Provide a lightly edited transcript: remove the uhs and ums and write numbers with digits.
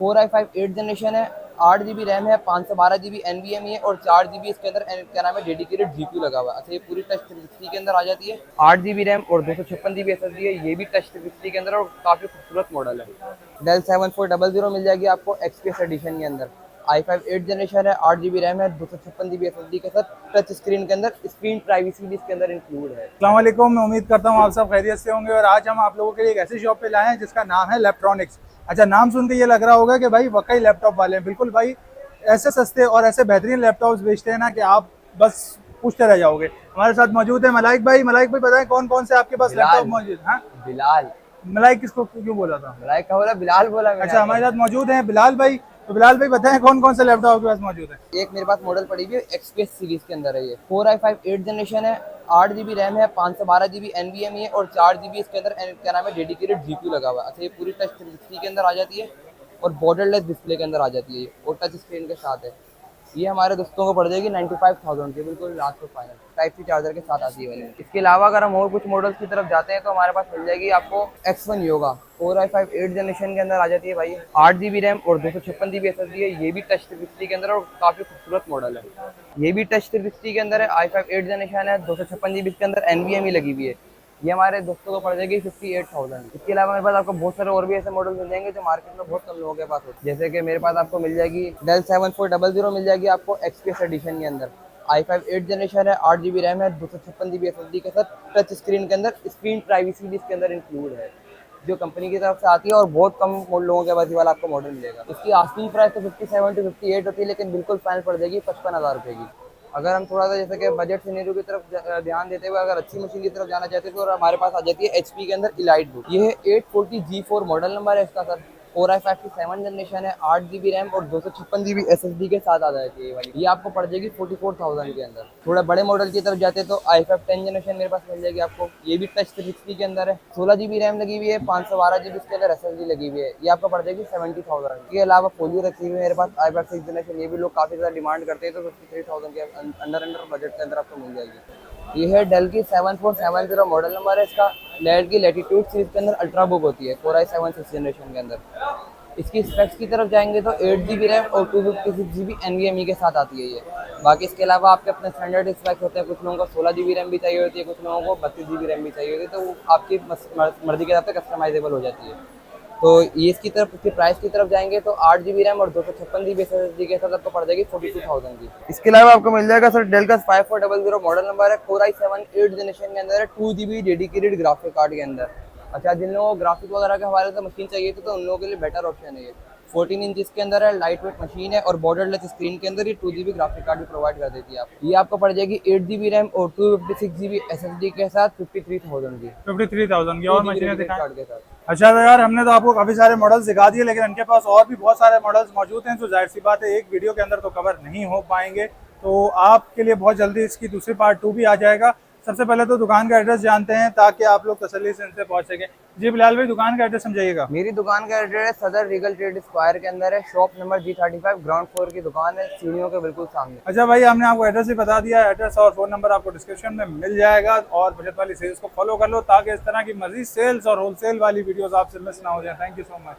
4i5 8 generation है, 8 GB RAM है, 512 GB NVMe है और 4 GB इसके अंदर क्या नाम है डेडिकेटेड GPU लगा हुआ है। अच्छा, ये पूरी टच 360 के अंदर आ जाती है। 8 GB रैम और 256 GB SSD है, ये भी टच 360 के अंदर और काफी खूबसूरत मॉडल है। डेल 7400 मिल जाएगी आपको एक्सपीएस एडिशन के अंदर। i5 8 जनरेशन है, 8 GB रैम है, 256 GB SSD के साथ टच स्क्रीन के अंदर, स्क्रीन प्राइवेसी भी इसके अंदर इंक्लूड है। अस्सलाम वालेकुम, मैं उम्मीद करता हूँ आप सब खैरियत से होंगे। और आज हम आप लोगों के लिए एक ऐसी शॉप पे लाए हैं जिसका नाम है लैपट्रॉनिक्स। अच्छा, नाम सुन के ये लग रहा होगा कि भाई वाकई लैपटॉप वाले हैं। बिल्कुल भाई, ऐसे सस्ते और ऐसे बेहतरीन लैपटॉप्स बेचते हैं ना कि आप बस पूछते रह जाओगे। हमारे साथ मौजूद है मलाइक भाई। मलाइक भाई, बताएं कौन कौन से आपके पास लैपटॉप बिलाल। मौजूद है? हाँ, बिलाल। मलाइक किसको क्यों बोला था? मलाइक का बोला, बिलाल बोला मैंने अच्छा, आपको। हमारे साथ मौजूद है बिलाल भाई। तो बिलाल भाई बताएं कौन कौन से लैपटॉप आपके पास मौजूद है? एक मेरे पास मॉडल पड़ी हुई है एक्सपीएस सीरीज के अंदर है। ये 4i5 8 जनरेशन है, 8 GB रैम है, 512 GB NVMe है और 4 GB इसके अंदर क्या नाम है डेडिकेटेड GPU लगा हुआ है। अच्छा, ये पूरी टच 360 के अंदर आ जाती है और बॉर्डरलेस डिस्प्ले के अंदर आ जाती है ये, और टच स्क्रीन के साथ है। ये हमारे दोस्तों को पड़ जाएगी 95,000 की, बिल्कुल लास्ट और फाइनल टाइप सी चार्जर के साथ आती है वाली। इसके अलावा अगर हम और कुछ मॉडल्स की तरफ जाते हैं तो हमारे पास मिल जाएगी आपको X1 योगा। 4i5 8 जनरेशन के अंदर आ जाती है भाई, 8 GB रैम और 256 GB SSD है, ये भी टच 360 के अंदर और काफी खूबसूरत मॉडल है। ये भी टच 360 के अंदर है, i5 8 जनरेशन है, 256 GB इसके अंदर NVMe लगी हुई है। ये हमारे दोस्तों को पड़ जाएगी 58,000। इसके अलावा मेरे पास आपको बहुत सारे और भी ऐसे मॉडल मिल जाएंगे जो मार्केट में बहुत कम लोगों के पास होते हैं। जैसे कि मेरे पास आपको मिल जाएगी डेल 7400 मिल जाएगी आपको एक्सपीएस एडिशन के अंदर। i5 8 जनरेशन है, 8 GB रैम है, 256 GB SSD के साथ टच स्क्रीन के अंदर, स्क्रीन प्राइवेसी भी इसके अंदर इंक्लूड है, जो कंपनी की तरफ से आती है और बहुत कम लोगों के पास ये वाला आपको मॉडल मिलेगा। इसकी आस्किंग प्राइस तो 57 to 58 होती है, लेकिन बिल्कुल फाइनल पड़ जाएगी 55,000 रुपये की। अगर हम थोड़ा सा जैसे कि बजट सिनेरियो की तरफ ध्यान देते हुए अगर अच्छी मशीन की तरफ जाना चाहते हैं तो हमारे पास आ जाती है HP के अंदर इलाइट बुक। ये है 840G4 मॉडल नंबर है इसका सर। 4i5 की 7 जनरेशन है, 8 GB रैम और 256 GB SSD के साथ आ जाती है ये वाली। ये आपको पड़ जाएगी 44,000 के अंदर। थोड़ा बड़े मॉडल की तरफ जाते हैं तो i5 10 जनरेशन मेरे पास मिल जाएगी आपको। ये भी टच 360 के अंदर है, 16 GB रैम लगी हुई है, 512 GB इसके अंदर SSD लगी हुई है। ये आपको पड़ जाएगी 70,000। इसके अलावा फोलियो रखी हुई है मेरे पास i5 6 जनरेशन, ये भी लोग काफी ज्यादा डिमांड करते हैं तो 53,000 के अंडर बजट के अंदर आपको मिल जाएगी। ये है डेल की 7470 मॉडल नंबर है इसका। डेल की लैटिट्यूड सीरीज के अंदर अल्ट्रा बुक होती है 4i7 6 जनरेशन के अंदर। इसकी स्पेक्स की तरफ जाएंगे तो 8 GB रैम और 256 GB NVMe के साथ आती है ये। बाकी इसके अलावा आपके अपने स्टैंडर्ड स्पेक्स होते हैं, कुछ लोगों को 16 GB रैम भी चाहिए होती है, कुछ लोगों को 32 GB रैम भी चाहिए होती है, तो वो आपकी मर्जी के हिसाब से कस्टमाइजेबल हो जाती है। तो ये इसकी तरफ, इसकी प्राइस की तरफ जाएंगे तो 8 GB रैम और 256 GB SSD के साथ आपको पड़ जाएगी 42,000 की। इसके अलावा आपको मिल जाएगा सर डेल का 5400 मॉडल नंबर है, 4i7 8 जनरेशन के अंदर है, 2 GB डेडिकेटेड ग्राफिक कार्ड के अंदर। अच्छा, जिन लोगों को ग्राफिक वगैरह के हवाले से मशीन चाहिए थी तो उन लोगों के लिए बेटर ऑप्शन है ये। 14 इंच इसके अंदर है, लाइट वेट मशीन है और बॉर्डरलेस स्क्रीन के अंदर ये 2 GB ग्राफिक कार्ड भी प्रोवाइड कर देती है आपको। ये आपको पड़ जाएगी 8 GB रैम और 256 GB SSD के साथ 53,000 की। 53,000 की। और मशीनें दिखाएं। कार्ड के साथ। अच्छा, तो यार हमने तो आपको काफी सारे मॉडल्स दिखा दिए, लेकिन इनके पास और भी बहुत सारे मॉडल्स मौजूद हैं, तो जाहिर सी बात है एक वीडियो के अंदर तो कवर नहीं हो पाएंगे। तो आपके लिए बहुत जल्दी इसकी दूसरी पार्ट 2 भी आ जाएगा। सबसे पहले तो दुकान का एड्रेस जानते हैं ताकि आप लोग तसल्ली से इनसे पहुंच सकें। जी बिलाल भाई, दुकान का एड्रेस समझाइएगा। मेरी दुकान का एड्रेस सदर रीगल ट्रेड स्क्वायर के अंदर है, shop number G35, ground floor की दुकान है, सीढ़ियों के बिल्कुल सामने। अच्छा भाई, हमने आपको एड्रेस भी बता दिया। एड्रेस और फोन नंबर आपको डिस्क्रिप्शन में मिल जाएगा। और बजट वाली सेल्स को फॉलो कर लो ताकि इस तरह की मजीद सेल्स और होलसेल वाली वीडियोस आपसे मिस ना हो जाए। Thank you so much.